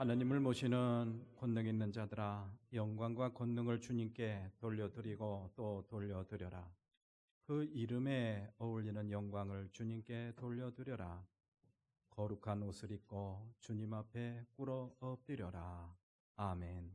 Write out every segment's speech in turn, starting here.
하느님을 모시는 권능 있는 자들아, 영광과 권능을 주님께 돌려드리고 또 돌려드려라. 그 이름에 어울리는 영광을 주님께 돌려드려라. 거룩한 옷을 입고 주님 앞에 꿇어 엎드려라. 아멘.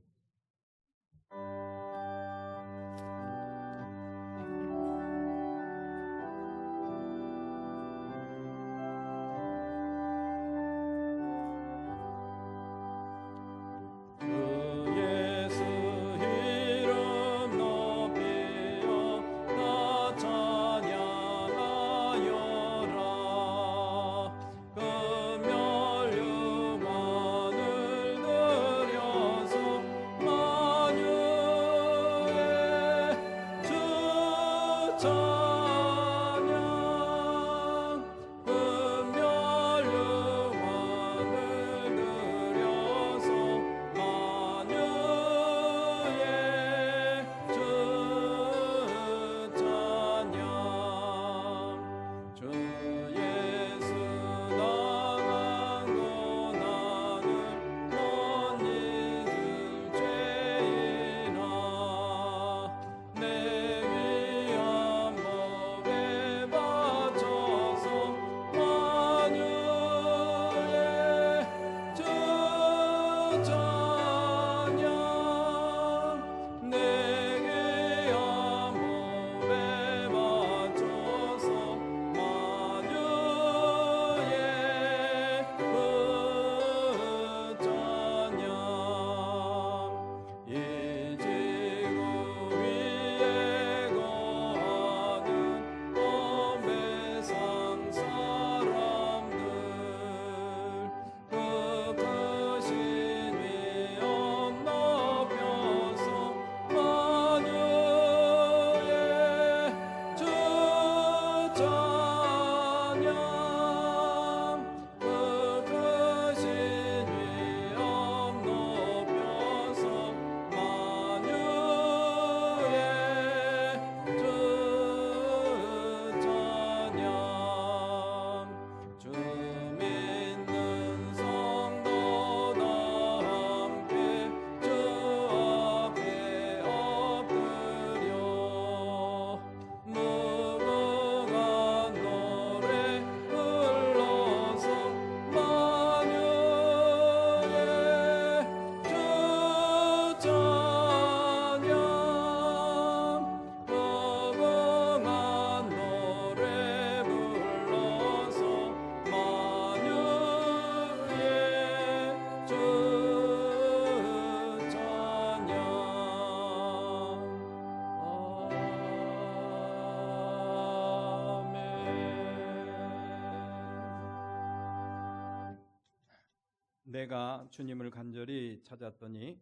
내가 주님을 간절히 찾았더니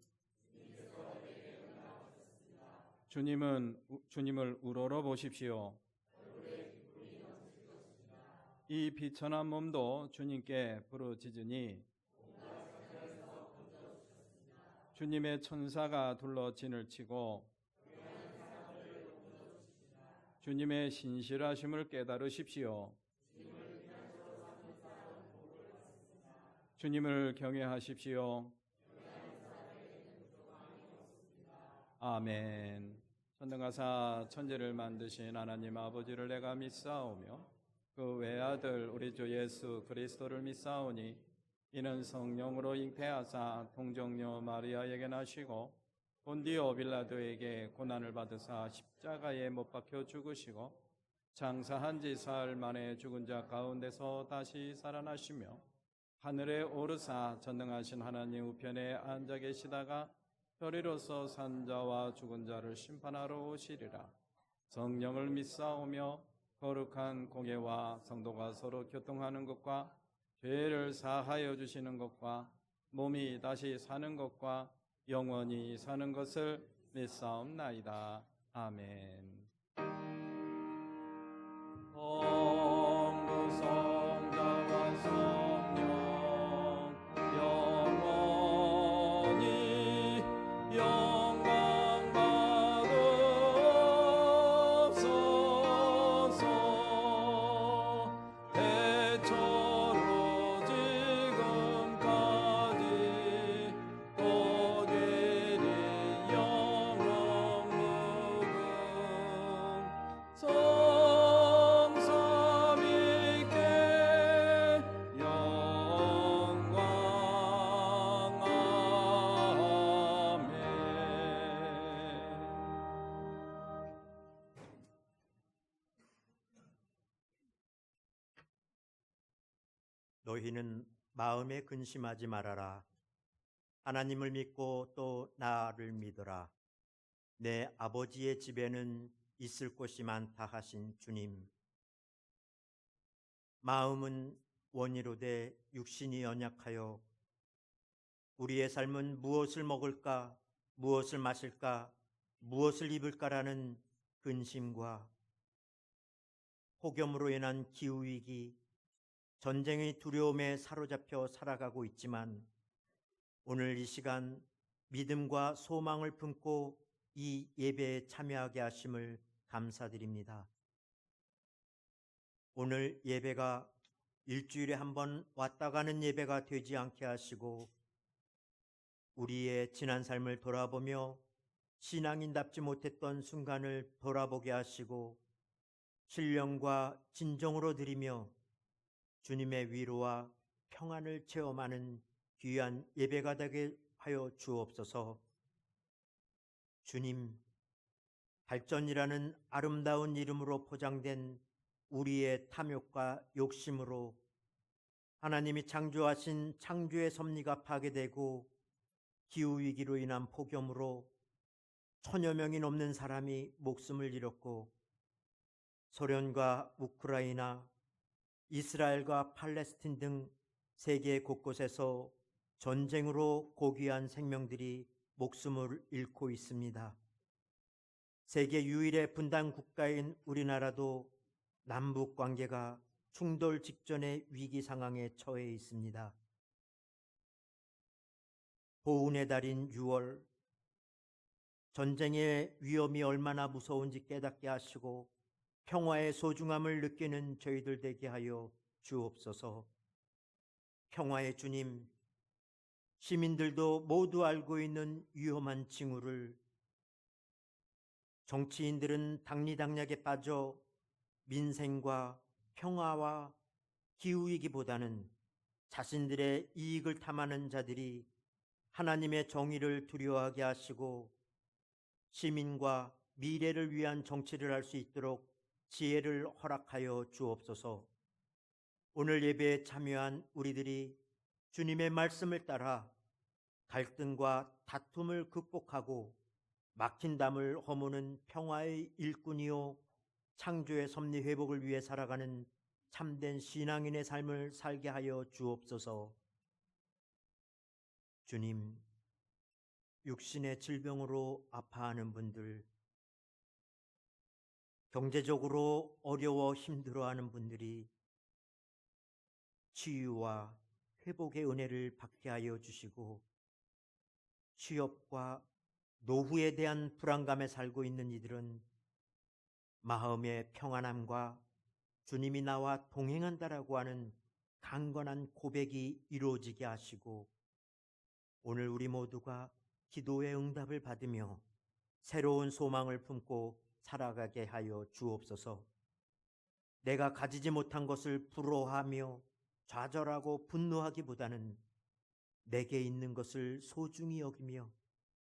주님을 우러러 보십시오. 이 비천한 몸도 주님께 부르짖으니 주님의 천사가 둘러 진을 치고 주님의 신실하심을 깨달으십시오. 주님을 경외하십시오. 아멘. 전능하사 천지를 만드신 하나님 아버지를 내가 믿사오며 그 외아들 우리 주 예수 그리스도를 믿사오니 이는 성령으로 잉태하사 동정녀 마리아에게 나시고 본디오 빌라도에게 고난을 받으사 십자가에 못 박혀 죽으시고 장사한 지 사흘 만에 죽은 자 가운데서 다시 살아나시며 하늘에 오르사 전능하신 하나님 우편에 앉아 계시다가 별이로서 산 자와 죽은 자를 심판하러 오시리라. 성령을 믿사오며 거룩한 공예와 성도가 서로 교통하는 것과 죄를 사하여 주시는 것과 몸이 다시 사는 것과 영원히 사는 것을 믿사옵나이다. 아멘. 대처로 지금까지 너희는 마음에 근심하지 말아라. 하나님을 믿고 또 나를 믿어라. 내 아버지의 집에는 있을 곳이 많다 하신 주님. 마음은 원이로되 육신이 연약하여 우리의 삶은 무엇을 먹을까, 무엇을 마실까, 무엇을 입을까라는 근심과 폭염으로 인한 기후위기, 전쟁의 두려움에 사로잡혀 살아가고 있지만 오늘 이 시간 믿음과 소망을 품고 이 예배에 참여하게 하심을 감사드립니다. 오늘 예배가 일주일에 한 번 왔다 가는 예배가 되지 않게 하시고 우리의 지난 삶을 돌아보며 신앙인답지 못했던 순간을 돌아보게 하시고 신령과 진정으로 드리며 주님의 위로와 평안을 체험하는 귀한 예배가 되게 하여 주옵소서. 주님, 발전이라는 아름다운 이름으로 포장된 우리의 탐욕과 욕심으로 하나님이 창조하신 창조의 섭리가 파괴되고 기후위기로 인한 폭염으로 천여 명이 넘는 사람이 목숨을 잃었고 소련과 우크라이나, 이스라엘과 팔레스틴 등 세계 곳곳에서 전쟁으로 고귀한 생명들이 목숨을 잃고 있습니다. 세계 유일의 분단 국가인 우리나라도 남북 관계가 충돌 직전의 위기 상황에 처해 있습니다. 보훈의 달인 6월, 전쟁의 위험이 얼마나 무서운지 깨닫게 하시고 평화의 소중함을 느끼는 저희들 되게 하여 주옵소서. 평화의 주님, 시민들도 모두 알고 있는 위험한 징후를 정치인들은 당리당략에 빠져 민생과 평화와 기후위기보다는 자신들의 이익을 탐하는 자들이 하나님의 정의를 두려워하게 하시고 시민과 미래를 위한 정치를 할 수 있도록 지혜를 허락하여 주옵소서. 오늘 예배에 참여한 우리들이 주님의 말씀을 따라 갈등과 다툼을 극복하고 막힌 담을 허무는 평화의 일꾼이요 창조의 섭리 회복을 위해 살아가는 참된 신앙인의 삶을 살게 하여 주옵소서. 주님, 육신의 질병으로 아파하는 분들, 경제적으로 어려워 힘들어하는 분들이 치유와 회복의 은혜를 받게 하여 주시고 취업과 노후에 대한 불안감에 살고 있는 이들은 마음의 평안함과 주님이 나와 동행한다라고 하는 강건한 고백이 이루어지게 하시고 오늘 우리 모두가 기도의 응답을 받으며 새로운 소망을 품고 살아가게 하여 주옵소서. 내가 가지지 못한 것을 부러워하며 좌절하고 분노하기보다는 내게 있는 것을 소중히 여기며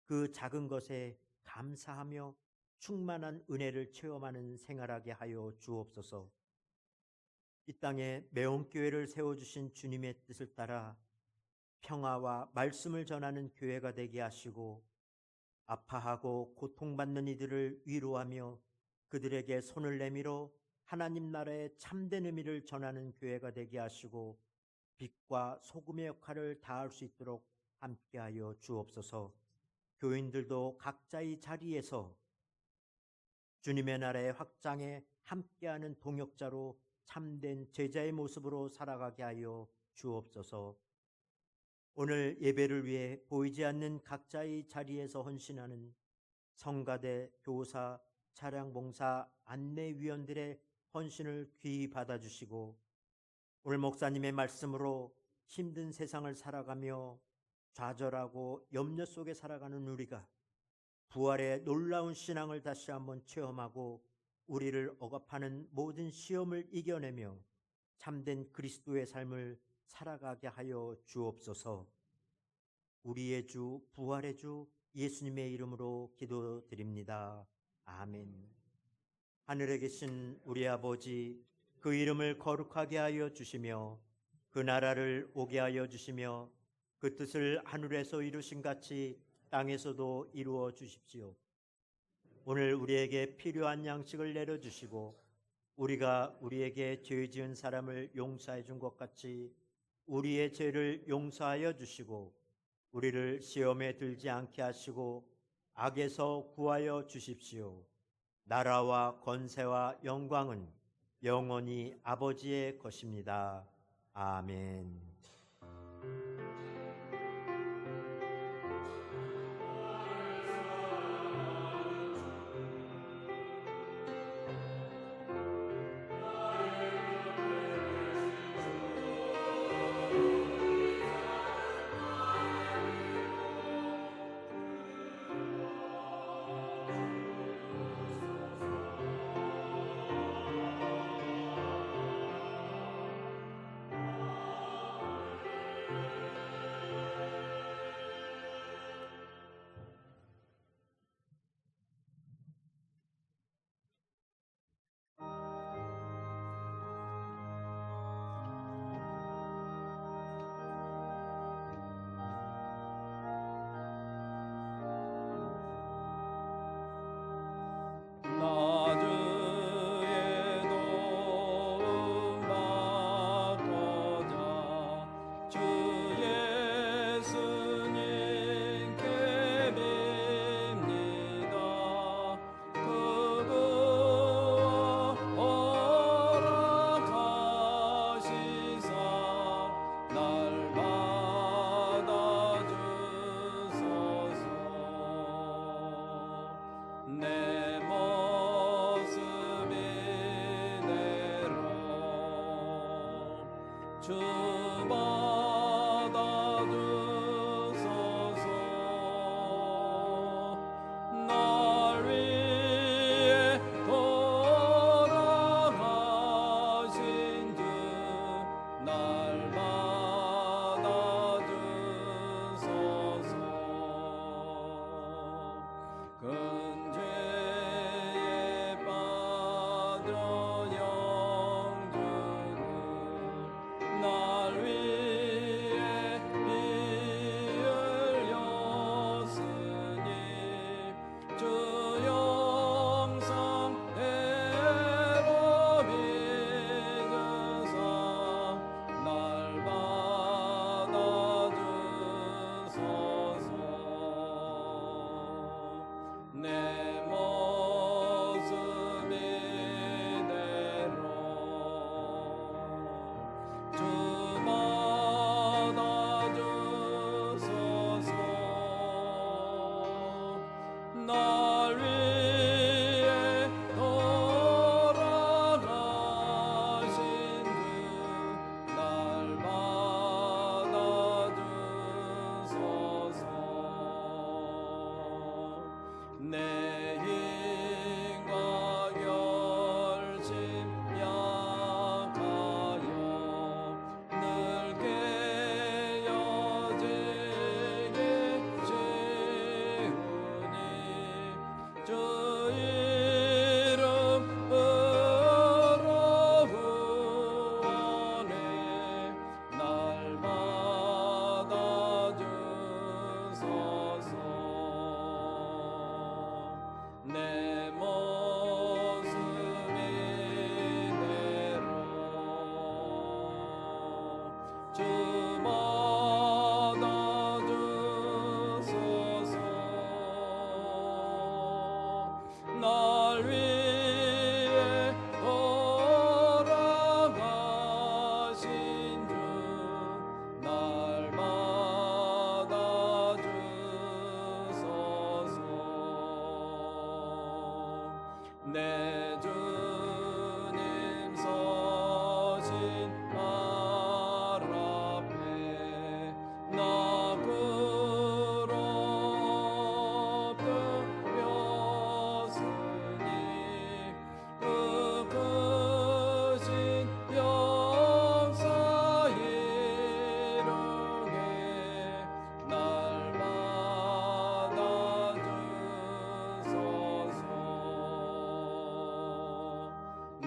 그 작은 것에 감사하며 충만한 은혜를 체험하는 생활하게 하여 주옵소서. 이 땅에 매운교회를 세워주신 주님의 뜻을 따라 평화와 말씀을 전하는 교회가 되게 하시고 아파하고 고통받는 이들을 위로하며 그들에게 손을 내밀어 하나님 나라의 참된 의미를 전하는 교회가 되게 하시고 빛과 소금의 역할을 다할 수 있도록 함께하여 주옵소서. 교인들도 각자의 자리에서 주님의 나라의 확장에 함께하는 동역자로 참된 제자의 모습으로 살아가게 하여 주옵소서. 오늘 예배를 위해 보이지 않는 각자의 자리에서 헌신하는 성가대, 교사, 차량봉사, 안내위원들의 헌신을 귀히 받아주시고 오늘 목사님의 말씀으로 힘든 세상을 살아가며 좌절하고 염려 속에 살아가는 우리가 부활의 놀라운 신앙을 다시 한번 체험하고 우리를 억압하는 모든 시험을 이겨내며 참된 그리스도의 삶을 살아가게 하여 주옵소서. 우리의 주 부활의 주 예수님의 이름으로 기도드립니다. 아멘. 하늘에 계신 우리 아버지, 그 이름을 거룩하게 하여 주시며 그 나라를 오게 하여 주시며 그 뜻을 하늘에서 이루신 같이 땅에서도 이루어 주십시오. 오늘 우리에게 필요한 양식을 내려주시고 우리가 우리에게 죄 지은 사람을 용서해 준 것 같이 우리의 죄를 용서하여 주시고 우리를 시험에 들지 않게 하시고 악에서 구하여 주십시오. 나라와 권세와 영광은 영원히 아버지의 것입니다. 아멘.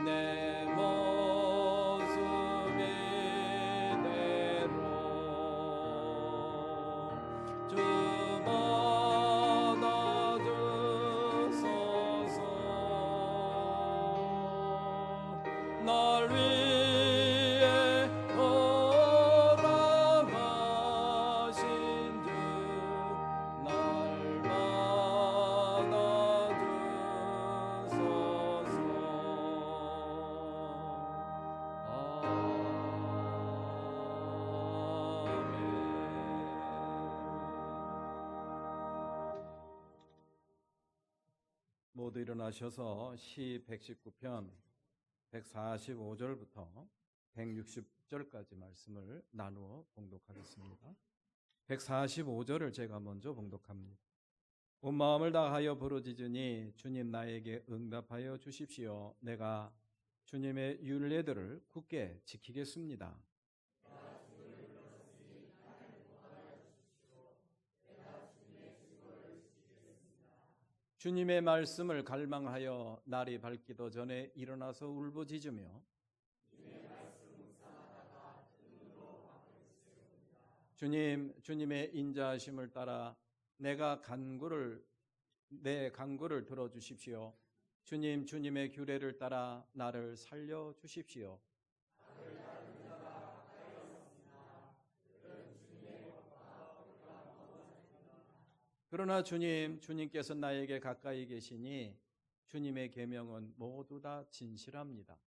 내 모습 날 위해 돌아가신 주 날마다 주소서. 모두 일어나셔서 시 119편 145절부터 160절까지 말씀을 나누어 봉독하겠습니다. 145절을 제가 먼저 봉독합니다. 온 마음을 다하여 부르짖으니 주님 나에게 응답하여 주십시오. 내가 주님의 율례들을 굳게 지키겠습니다. 주님의 말씀을 갈망하여 날이 밝기도 전에 일어나서 울부짖으며 주님의 인자하심을 따라 내 간구를 들어주십시오. 주님의 규례를 따라 나를 살려주십시오. 그러나 주님께서 나에게 가까이 계시니 주님의 계명은 모두 다 진실합니다.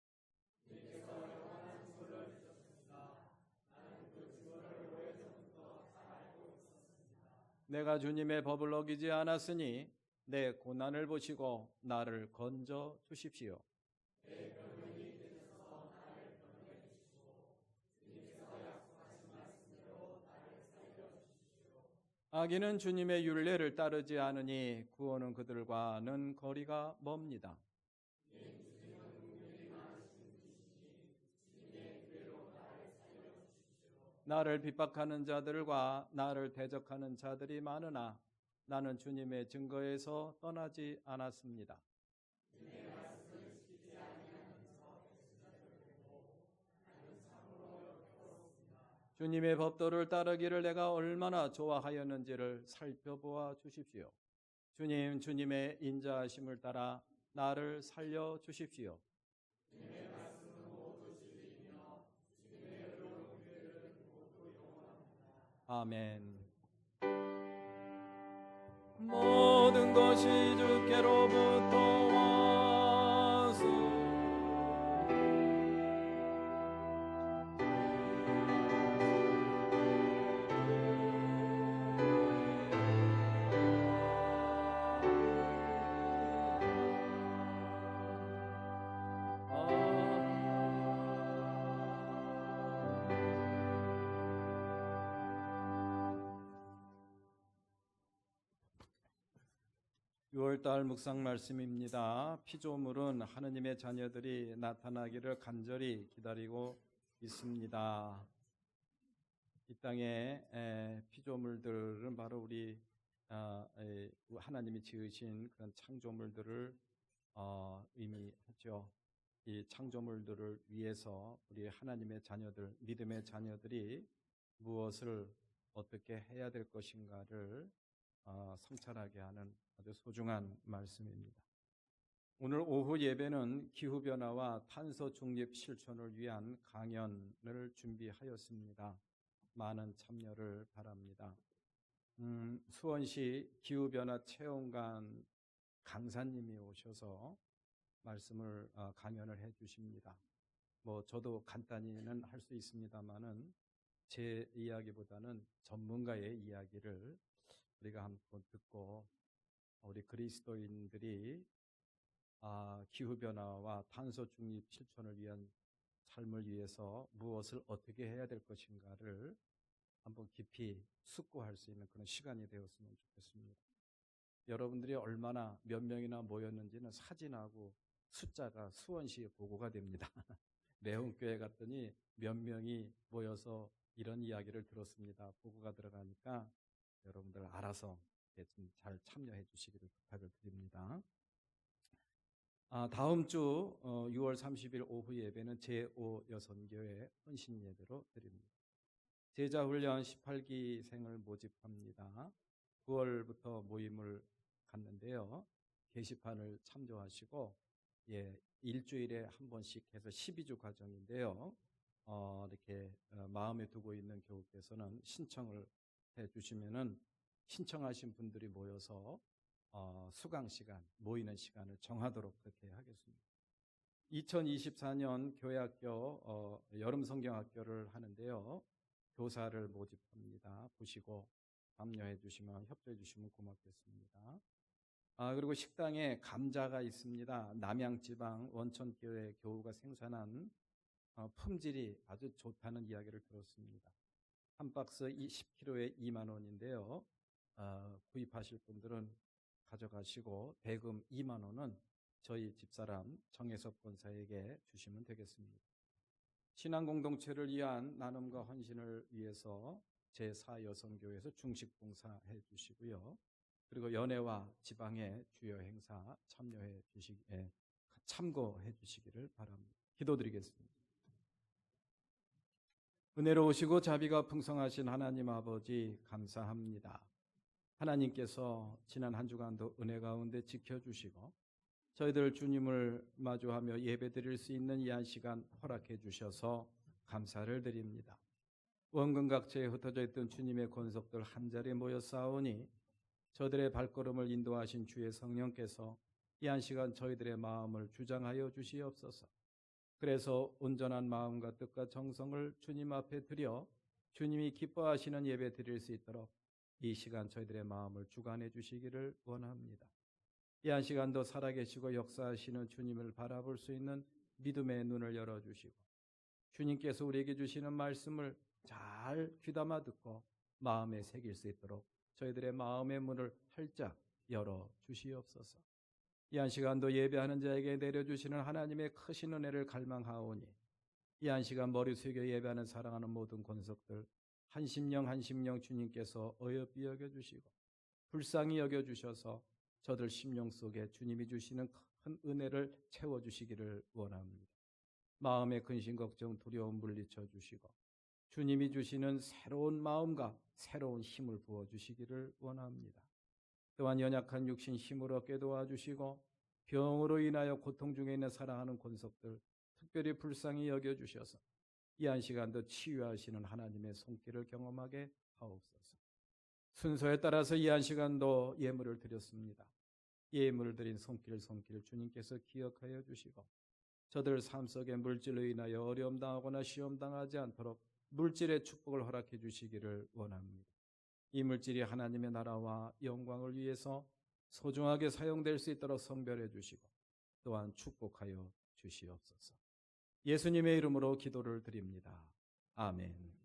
내가 주님의 법을 어기지 않았으니 내 고난을 보시고 나를 건져 주십시오. 악인은 주님의 율례를 따르지 않으니 구원은 그들과는 거리가 멉니다. 나를 핍박하는 자들과 나를 대적하는 자들이 많으나 나는 주님의 증거에서 떠나지 않았습니다. 주님의 법도를 따르기를 내가 얼마나 좋아하였는지를 살펴보아 주십시오. 주님의 인자하심을 따라 나를 살려 주십시오. 아멘. 모든 것이 주께로부터 와서 (6월달) 묵상 말씀입니다. 피조물은 하느님의 자녀들이 나타나기를 간절히 기다리고 있습니다. 이 땅의 피조물들은 바로 우리 하나님이 지으신 그런 창조물들을 의미하죠. 이 창조물들을 위해서 우리 하나님의 자녀들, 믿음의 자녀들이 무엇을 어떻게 해야 될 것인가를 성찰하게 하는 아주 소중한 말씀입니다. 오늘 오후 예배는 기후변화와 탄소 중립 실천을 위한 강연을 준비하였습니다. 많은 참여를 바랍니다. 수원시 기후변화 체험관 강사님이 오셔서 말씀을 강연을 해 주십니다. 저도 간단히는 할 수 있습니다만은 제 이야기보다는 전문가의 이야기를 우리가 한번 듣고 우리 그리스도인들이 기후변화와 탄소 중립 실천을 위한 삶을 위해서 무엇을 어떻게 해야 될 것인가를 한번 깊이 숙고할 수 있는 그런 시간이 되었으면 좋겠습니다. 여러분들이 얼마나 몇 명이나 모였는지는 사진하고 숫자가 수원시에 보고가 됩니다. 매운교회 갔더니 몇 명이 모여서 이런 이야기를 들었습니다. 보고가 들어가니까 여러분들 알아서 좀 잘 참여해 주시기를 부탁을 드립니다. 다음 주 6월 30일 오후 예배는 제5여선교회 헌신 예배로 드립니다. 제자훈련 18기생을 모집합니다. 9월부터 모임을 갖는데요. 게시판을 참조하시고 일주일에 한 번씩 해서 12주 과정인데요. 이렇게 마음에 두고 있는 교우께서는 신청을 해주시면은 신청하신 분들이 모여서 수강 시간, 모이는 시간을 정하도록 그렇게 하겠습니다. 2024년 교회학교 여름 성경학교를 하는데요. 교사를 모집합니다. 보시고 참여해 주시면, 협조해 주시면 고맙겠습니다. 그리고 식당에 감자가 있습니다. 남양지방 원천교회 교우가 생산한 품질이 아주 좋다는 이야기를 들었습니다. 한 박스 10kg에 2만 원인데요. 구입하실 분들은 가져가시고 대금 2만 원은 저희 집사람 정혜섭 권사에게 주시면 되겠습니다. 신앙 공동체를 위한 나눔과 헌신을 위해서 제4여성교회에서 중식 봉사해 주시고요. 그리고 연회와 지방의 주요 행사 참고해 주시기를 바랍니다. 기도드리겠습니다. 은혜로우시고 자비가 풍성하신 하나님 아버지 감사합니다. 하나님께서 지난 한 주간도 은혜 가운데 지켜주시고 저희들 주님을 마주하며 예배드릴 수 있는 이 한 시간 허락해 주셔서 감사를 드립니다. 원근 각처에 흩어져 있던 주님의 권속들 한자리에 모여 싸우니 저들의 발걸음을 인도하신 주의 성령께서 이 한 시간 저희들의 마음을 주장하여 주시옵소서. 그래서 온전한 마음과 뜻과 정성을 주님 앞에 드려 주님이 기뻐하시는 예배 드릴 수 있도록 이 시간 저희들의 마음을 주관해 주시기를 원합니다. 이 한 시간도 살아계시고 역사하시는 주님을 바라볼 수 있는 믿음의 눈을 열어주시고 주님께서 우리에게 주시는 말씀을 잘 귀담아 듣고 마음에 새길 수 있도록 저희들의 마음의 문을 활짝 열어주시옵소서. 이 한 시간도 예배하는 자에게 내려주시는 하나님의 크신 은혜를 갈망하오니 이 한 시간 머리 숙여 예배하는 사랑하는 모든 권속들 한 심령 주님께서 어여삐 여겨주시고 불쌍히 여겨주셔서 저들 심령 속에 주님이 주시는 큰 은혜를 채워주시기를 원합니다. 마음의 근심 걱정 두려움 물리쳐 주시고 주님이 주시는 새로운 마음과 새로운 힘을 부어주시기를 원합니다. 또한 연약한 육신 힘을 얻게 도와주시고 병으로 인하여 고통 중에 있는 사랑하는 권속들 특별히 불쌍히 여겨주셔서 이 한 시간도 치유하시는 하나님의 손길을 경험하게 하옵소서. 순서에 따라서 이 한 시간도 예물을 드렸습니다. 예물을 드린 손길 주님께서 기억하여 주시고 저들 삶 속에 물질로 인하여 어려움 당하거나 시험 당하지 않도록 물질의 축복을 허락해 주시기를 원합니다. 이 물질이 하나님의 나라와 영광을 위해서 소중하게 사용될 수 있도록 성별해 주시고 또한 축복하여 주시옵소서. 예수님의 이름으로 기도를 드립니다. 아멘.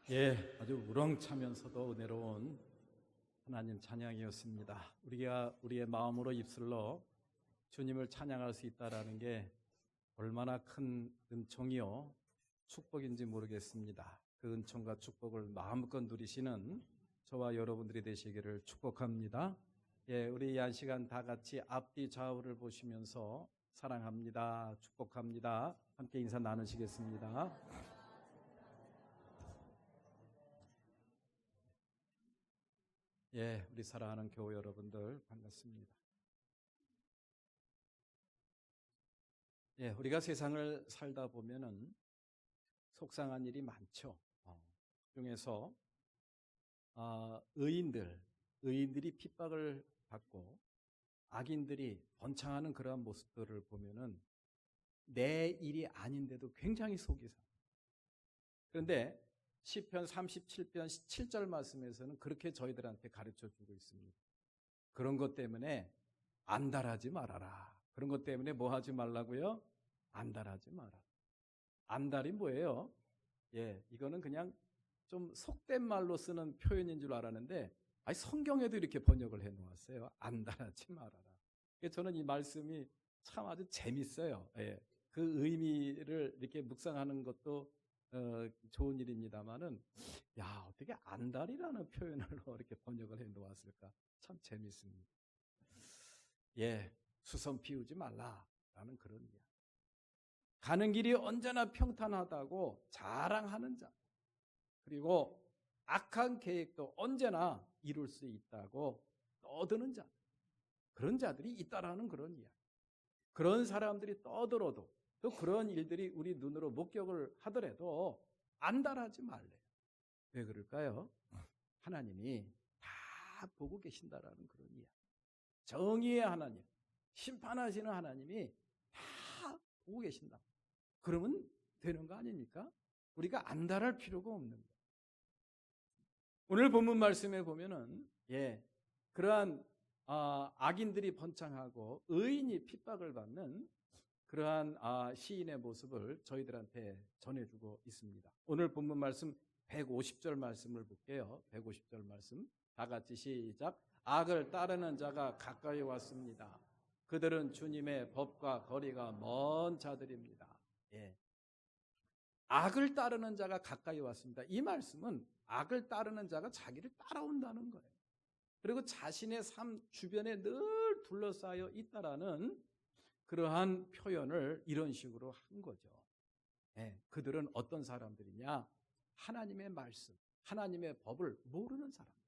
예, 아주 우렁차면서도 은혜로운 하나님 찬양이었습니다. 우리가 우리의 마음으로 입술로 주님을 찬양할 수 있다라는 게 얼마나 큰 은총이요 축복인지 모르겠습니다. 그 은총과 축복을 마음껏 누리시는 저와 여러분들이 되시기를 축복합니다. 예, 우리 한 시간 다 같이 앞뒤 좌우를 보시면서 사랑합니다, 축복합니다, 함께 인사 나누시겠습니다. 예, 우리 사랑하는 교회 여러분들 반갑습니다. 예, 우리가 세상을 살다 보면은 속상한 일이 많죠. 중에서 의인들이 핍박을 받고 악인들이 번창하는 그러한 모습들을 보면은 내 일이 아닌데도 굉장히 속이 상해요. 그런데 시편 37편 7절 말씀에서는 그렇게 저희들한테 가르쳐 주고 있습니다. 그런 것 때문에 안달하지 말아라. 그런 것 때문에 뭐 하지 말라고요? 안달하지 말아라. 안달이 뭐예요? 예, 이거는 그냥 좀 속된 말로 쓰는 표현인 줄 알았는데 성경에도 이렇게 번역을 해 놓았어요. 안달하지 말아라. 저는 이 말씀이 참 아주 재밌어요. 예, 그 의미를 이렇게 묵상하는 것도 좋은 일입니다만은 어떻게 안달이라는 표현으로 이렇게 번역을 해 놓았을까? 참 재밌습니다. 예, 수선 피우지 말라라는 그런 이야기. 가는 길이 언제나 평탄하다고 자랑하는 자, 그리고 악한 계획도 언제나 이룰 수 있다고 떠드는 자, 그런 자들이 있다라는 그런 이야기. 그런 사람들이 떠들어도 또 그런 일들이 우리 눈으로 목격을 하더라도 안달하지 말래요. 왜 그럴까요? 하나님이 다 보고 계신다라는 그런 이야기. 정의의 하나님, 심판하시는 하나님이 다 보고 계신다. 그러면 되는 거 아닙니까? 우리가 안달할 필요가 없는 거예요. 오늘 본문 말씀에 보면은 그러한 악인들이 번창하고 의인이 핍박을 받는 그러한 시인의 모습을 저희들한테 전해주고 있습니다. 오늘 본문 말씀 150절 말씀을 볼게요. 150절 말씀 다 같이 시작. 악을 따르는 자가 가까이 왔습니다. 그들은 주님의 법과 거리가 먼 자들입니다. 예. 악을 따르는 자가 가까이 왔습니다. 이 말씀은 악을 따르는 자가 자기를 따라온다는 거예요. 그리고 자신의 삶 주변에 늘 둘러싸여 있다라는 그러한 표현을 이런 식으로 한 거죠. 그들은 어떤 사람들이냐? 하나님의 말씀, 하나님의 법을 모르는 사람들.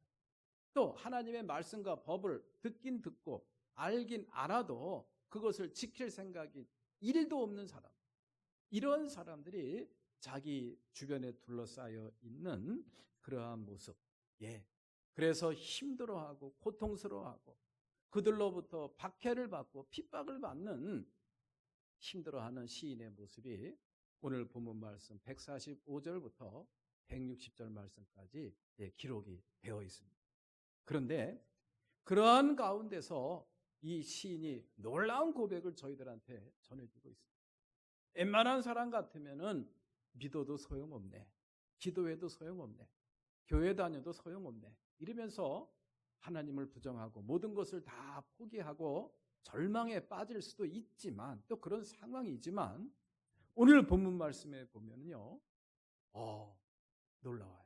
또 하나님의 말씀과 법을 듣긴 듣고 알긴 알아도 그것을 지킬 생각이 1도 없는 사람. 이런 사람들이 자기 주변에 둘러싸여 있는 그러한 모습. 그래서 힘들어하고 고통스러워하고 그들로부터 박해를 받고 핍박을 받는 힘들어하는 시인의 모습이 오늘 본문 말씀 145절부터 160절 말씀까지 기록이 되어 있습니다. 그런데 그러한 가운데서 이 시인이 놀라운 고백을 저희들한테 전해주고 있습니다. 웬만한 사람 같으면은 믿어도 소용없네, 기도해도 소용없네, 교회 다녀도 소용없네 이러면서 하나님을 부정하고 모든 것을 다 포기하고 절망에 빠질 수도 있지만 또 그런 상황이지만 오늘 본문 말씀에 보면요, 놀라워요.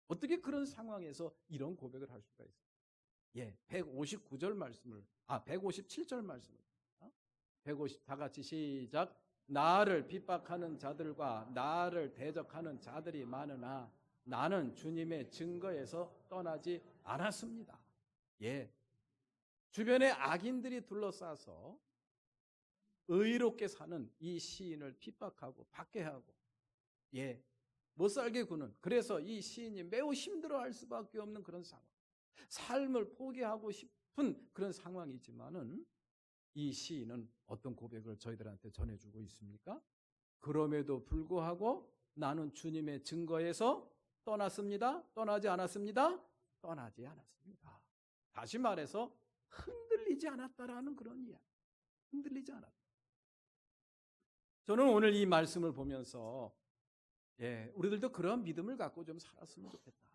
어떻게 그런 상황에서 이런 고백을 할 수가 있어요? 157절 말씀을 다 같이 시작. 나를 핍박하는 자들과 나를 대적하는 자들이 많으나 나는 주님의 증거에서 떠나지 않았습니다. 주변에 악인들이 둘러싸서 의롭게 사는 이 시인을 핍박하고 박해하고 못 살게 구는, 그래서 이 시인이 매우 힘들어할 수밖에 없는 그런 상황, 삶을 포기하고 싶은 그런 상황이지만은 이 시인은 어떤 고백을 저희들한테 전해주고 있습니까? 그럼에도 불구하고 나는 주님의 증거에서 떠났습니다. 떠나지 않았습니다. 떠나지 않았습니다. 다시 말해서 흔들리지 않았다라는 그런 이야기. 흔들리지 않았다. 저는 오늘 이 말씀을 보면서 예, 우리들도 그런 믿음을 갖고 좀 살았으면 좋겠다.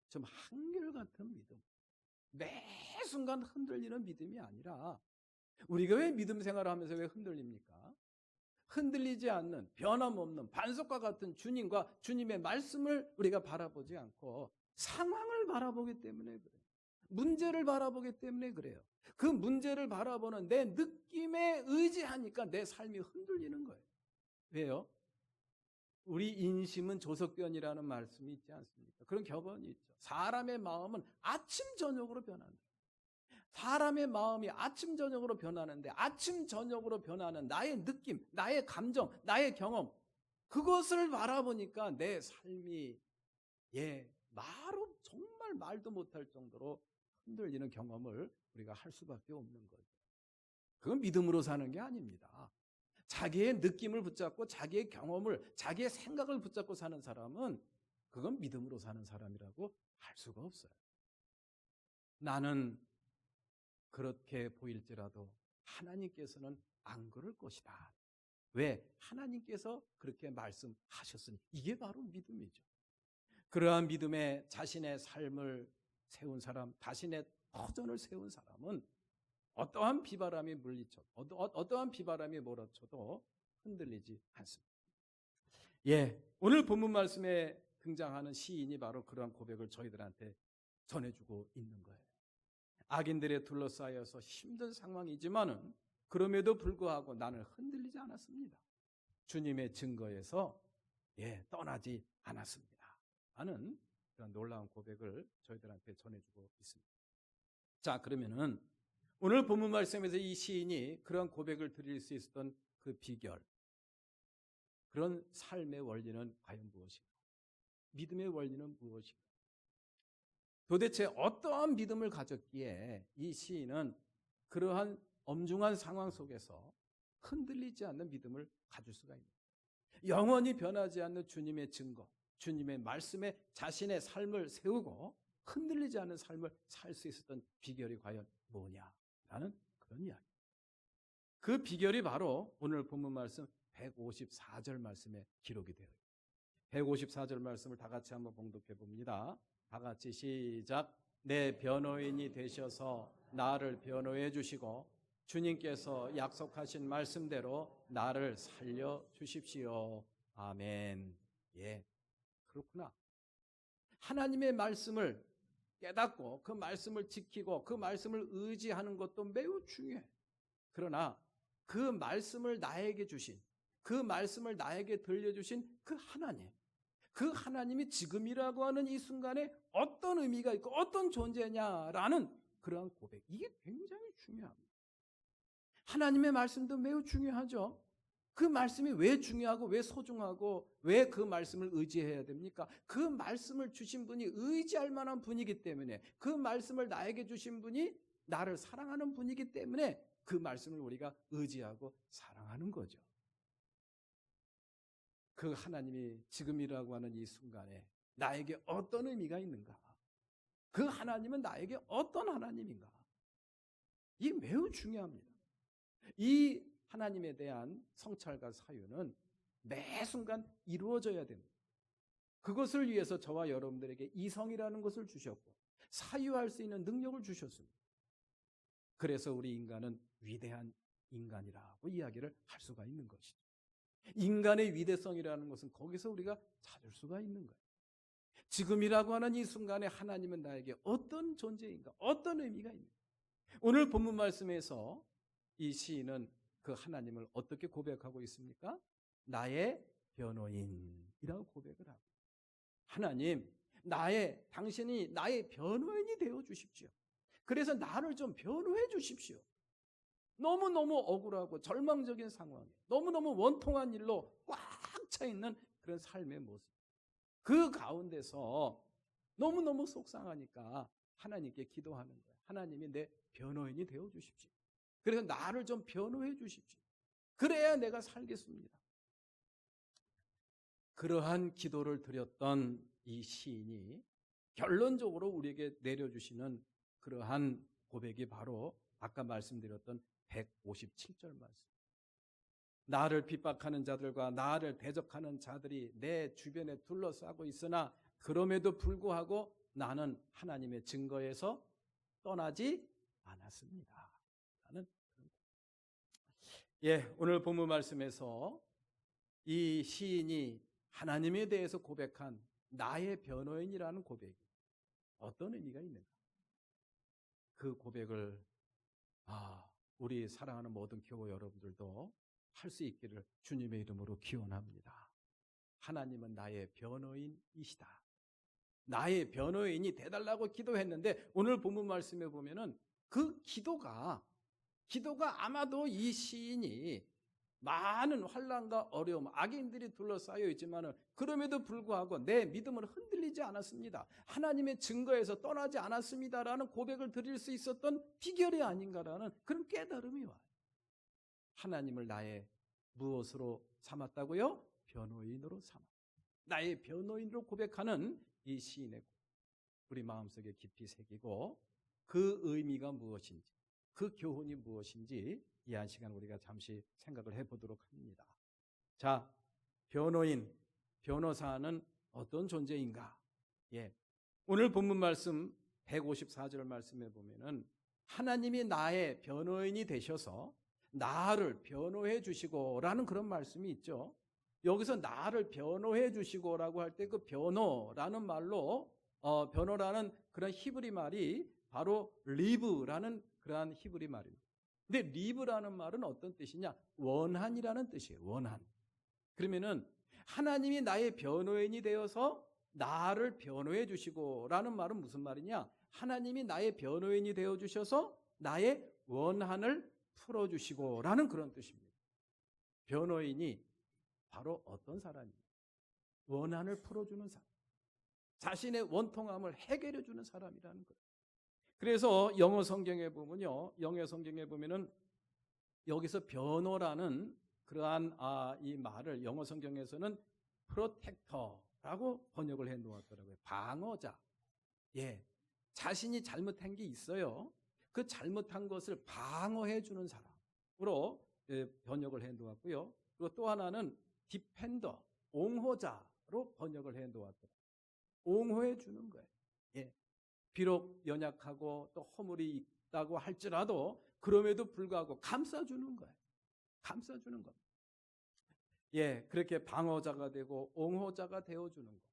좀 한결같은 믿음. 매 순간 흔들리는 믿음이 아니라 우리가 왜 믿음 생활을 하면서 왜 흔들립니까? 흔들리지 않는 변함없는 반석과 같은 주님과 주님의 말씀을 우리가 바라보지 않고 상황을 바라보기 때문에 그래요. 문제를 바라보기 때문에 그래요. 그 문제를 바라보는 내 느낌에 의지하니까 내 삶이 흔들리는 거예요. 왜요? 우리 인심은 조석변이라는 말씀이 있지 않습니까? 그런 격언이 있죠. 사람의 마음은 아침 저녁으로 변한다. 사람의 마음이 아침 저녁으로 변하는데 아침 저녁으로 변하는 나의 느낌, 나의 감정, 나의 경험, 그것을 바라보니까 내 삶이 정말 말도 못할 정도로 흔들리는 경험을 우리가 할 수밖에 없는 거죠. 그건 믿음으로 사는 게 아닙니다. 자기의 느낌을 붙잡고 자기의 경험을, 자기의 생각을 붙잡고 사는 사람은 그건 믿음으로 사는 사람이라고 할 수가 없어요. 나는 그렇게 보일지라도 하나님께서는 안 그럴 것이다. 왜? 하나님께서 그렇게 말씀하셨으니. 이게 바로 믿음이죠. 그러한 믿음에 자신의 삶을 세운 사람, 자신의 터전을 세운 사람은 어떠한 비바람이 물리쳐도, 어떠한 비바람이 몰아쳐도 흔들리지 않습니다. 오늘 본문 말씀에 등장하는 시인이 바로 그러한 고백을 저희들한테 전해주고 있는 거예요. 악인들에 둘러싸여서 힘든 상황이지만은 그럼에도 불구하고 나는 흔들리지 않았습니다. 주님의 증거에서 떠나지 않았습니다. 하는 그런 놀라운 고백을 저희들한테 전해주고 있습니다. 자, 그러면은 오늘 본문 말씀에서 이 시인이 그런 고백을 드릴 수 있었던 그 비결, 그런 삶의 원리는 과연 무엇인가? 믿음의 원리는 무엇인가? 도대체 어떠한 믿음을 가졌기에 이 시인은 그러한 엄중한 상황 속에서 흔들리지 않는 믿음을 가질 수가 있는가? 영원히 변하지 않는 주님의 증거, 주님의 말씀에 자신의 삶을 세우고 흔들리지 않는 삶을 살 수 있었던 비결이 과연 뭐냐라는 그런 이야기. 그 비결이 바로 오늘 본문 말씀 154절 말씀에 기록이 되어 있습니다. 154절 말씀을 다 같이 한번 봉독해 봅니다. 다 같이 시작. 내 변호인이 되셔서 나를 변호해 주시고 주님께서 약속하신 말씀대로 나를 살려 주십시오. 아멘. 그렇구나. 하나님의 말씀을 깨닫고 그 말씀을 지키고 그 말씀을 의지하는 것도 매우 중요해. 그러나 그 말씀을 나에게 주신, 그 말씀을 나에게 들려주신 그 하나님, 그 하나님이 지금이라고 하는 이 순간에 어떤 의미가 있고 어떤 존재냐라는 그러한 고백, 이게 굉장히 중요합니다. 하나님의 말씀도 매우 중요하죠. 그 말씀이 왜 중요하고 왜 소중하고 왜 그 말씀을 의지해야 됩니까? 그 말씀을 주신 분이 의지할 만한 분이기 때문에, 그 말씀을 나에게 주신 분이 나를 사랑하는 분이기 때문에 그 말씀을 우리가 의지하고 사랑하는 거죠. 그 하나님이 지금이라고 하는 이 순간에 나에게 어떤 의미가 있는가? 그 하나님은 나에게 어떤 하나님인가? 이게 매우 중요합니다. 이 하나님에 대한 성찰과 사유는 매 순간 이루어져야 됩니다. 그것을 위해서 저와 여러분들에게 이성이라는 것을 주셨고 사유할 수 있는 능력을 주셨습니다. 그래서 우리 인간은 위대한 인간이라고 이야기를 할 수가 있는 것이죠. 인간의 위대성이라는 것은 거기서 우리가 찾을 수가 있는 거예요. 지금이라고 하는 이 순간에 하나님은 나에게 어떤 존재인가, 어떤 의미가 있는가. 오늘 본문 말씀에서 이 시인은 그 하나님을 어떻게 고백하고 있습니까? 나의 변호인이라고 고백을 하고, 하나님, 당신이 나의 변호인이 되어 주십시오. 그래서 나를 좀 변호해 주십시오. 너무너무 억울하고 절망적인 상황에 너무너무 원통한 일로 꽉 차 있는 그런 삶의 모습, 그 가운데서 너무너무 속상하니까 하나님께 기도하는 거예요. 하나님이 내 변호인이 되어 주십시오. 그래서 나를 좀 변호해 주십시오. 그래야 내가 살겠습니다. 그러한 기도를 드렸던 이 시인이 결론적으로 우리에게 내려주시는 그러한 고백이 바로 아까 말씀드렸던 157절 말씀. 나를 핍박하는 자들과 나를 대적하는 자들이 내 주변에 둘러싸고 있으나 그럼에도 불구하고 나는 하나님의 증거에서 떠나지 않았습니다. 나는 오늘 본문 말씀에서 이 시인이 하나님에 대해서 고백한 나의 변호인이라는 고백이 어떤 의미가 있는가? 그 고백을 우리 사랑하는 모든 교우 여러분들도 할 수 있기를 주님의 이름으로 기원합니다. 하나님은 나의 변호인이시다. 나의 변호인이 되달라고 기도했는데 오늘 본문 말씀에 보면은 그 기도가 아마도 이 시인이 많은 환난과 어려움, 악인들이 둘러싸여 있지만 그럼에도 불구하고 내 믿음은 흔들리지 않았습니다. 하나님의 증거에서 떠나지 않았습니다라는 고백을 드릴 수 있었던 비결이 아닌가라는 그런 깨달음이 와요. 하나님을 나의 무엇으로 삼았다고요? 변호인으로 삼았다. 나의 변호인으로 고백하는 이 시인의 우리 마음속에 깊이 새기고 그 의미가 무엇인지, 그 교훈이 무엇인지 이 한 시간 우리가 잠시 생각을 해보도록 합니다. 자, 변호인, 변호사는 어떤 존재인가? 오늘 본문 말씀 154절 말씀에 보면은 하나님이 나의 변호인이 되셔서 나를 변호해 주시고라는 그런 말씀이 있죠. 여기서 나를 변호해 주시고라고 할 때 그 변호라는 말로 변호라는 그런 히브리 말이 바로 리브라는 그러한 히브리 말입니다. 근데 리브라는 말은 어떤 뜻이냐? 원한이라는 뜻이에요. 원한. 그러면은 하나님이 나의 변호인이 되어서 나를 변호해 주시고라는 말은 무슨 말이냐? 하나님이 나의 변호인이 되어 주셔서 나의 원한을 풀어 주시고라는 그런 뜻입니다. 변호인이 바로 어떤 사람이냐? 원한을 풀어 주는 사람. 자신의 원통함을 해결해 주는 사람이라는 거예요. 그래서 영어 성경에 보면요. 영어 성경에 보면은 여기서 변호라는 그러한 이 말을 영어 성경에서는 프로텍터라고 번역을 해 놓았더라고요. 방어자. 자신이 잘못한 게 있어요. 그 잘못한 것을 방어해 주는 사람으로 번역을 해 놓았고요. 그리고 또 하나는 디펜더, 옹호자로 번역을 해 놓았더라고요. 옹호해 주는 거예요. 비록 연약하고 또 허물이 있다고 할지라도 그럼에도 불구하고 감싸주는 거예요. 감싸주는 겁니다. 그렇게 방어자가 되고 옹호자가 되어주는 것.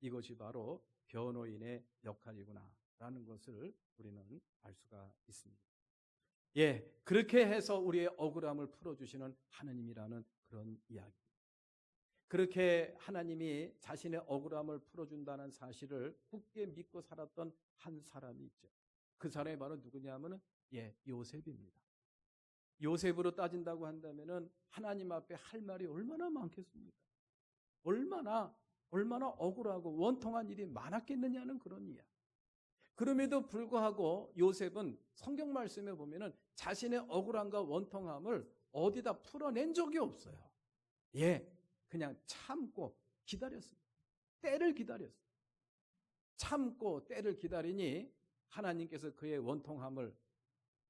이것이 바로 변호인의 역할이구나라는 것을 우리는 알 수가 있습니다. 그렇게 해서 우리의 억울함을 풀어주시는 하나님이라는 그런 이야기입니다. 그렇게 하나님이 자신의 억울함을 풀어준다는 사실을 굳게 믿고 살았던 한 사람이 있죠. 그 사람이 바로 누구냐면은 요셉입니다. 요셉으로 따진다고 한다면은 하나님 앞에 할 말이 얼마나 많겠습니까? 얼마나 억울하고 원통한 일이 많았겠느냐는 그런 이야기. 그럼에도 불구하고 요셉은 성경 말씀에 보면은 자신의 억울함과 원통함을 어디다 풀어낸 적이 없어요. 그냥 참고 기다렸습니다. 때를 기다렸어요. 참고 때를 기다리니 하나님께서 그의 원통함을,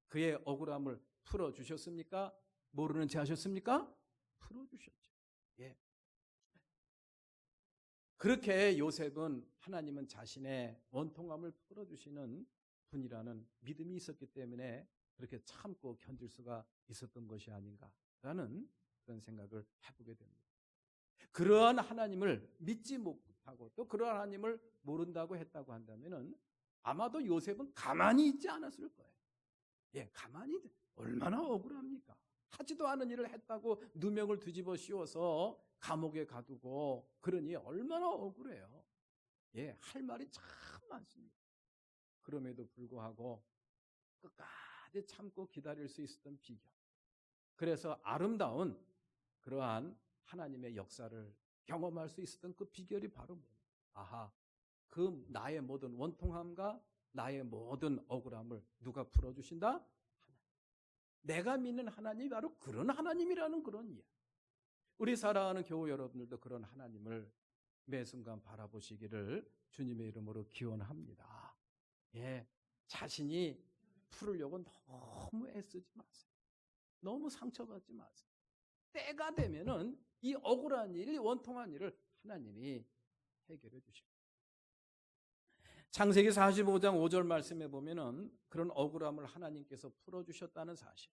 그의 억울함을 풀어주셨습니까? 모르는 채 하셨습니까? 풀어주셨죠. 그렇게 요셉은 하나님은 자신의 원통함을 풀어주시는 분이라는 믿음이 있었기 때문에 그렇게 참고 견딜 수가 있었던 것이 아닌가라는 그런 생각을 해보게 됩니다. 그러한 하나님을 믿지 못하고 또 그러한 하나님을 모른다고 했다고 한다면은 아마도 요셉은 가만히 있지 않았을 거예요. 가만히 얼마나 억울합니까? 하지도 않은 일을 했다고 누명을 뒤집어 씌워서 감옥에 가두고 그러니 얼마나 억울해요. 할 말이 참 많습니다. 그럼에도 불구하고 끝까지 참고 기다릴 수 있었던 비결. 그래서 아름다운 그러한 하나님의 역사를 경험할 수 있었던 그 비결이 바로 뭐예요? 그 나의 모든 원통함과 나의 모든 억울함을 누가 풀어주신다? 하나님. 내가 믿는 하나님이 바로 그런 하나님이라는 그런 이야기. 우리 사랑하는 교우 여러분들도 그런 하나님을 매 순간 바라보시기를 주님의 이름으로 기원합니다. 자신이 풀으려고 너무 애쓰지 마세요. 너무 상처받지 마세요. 때가 되면은 이 억울한 일, 이 원통한 일을 하나님이 해결해 주십니다. 창세기 45장 5절 말씀에 보면은 그런 억울함을 하나님께서 풀어주셨다는 사실,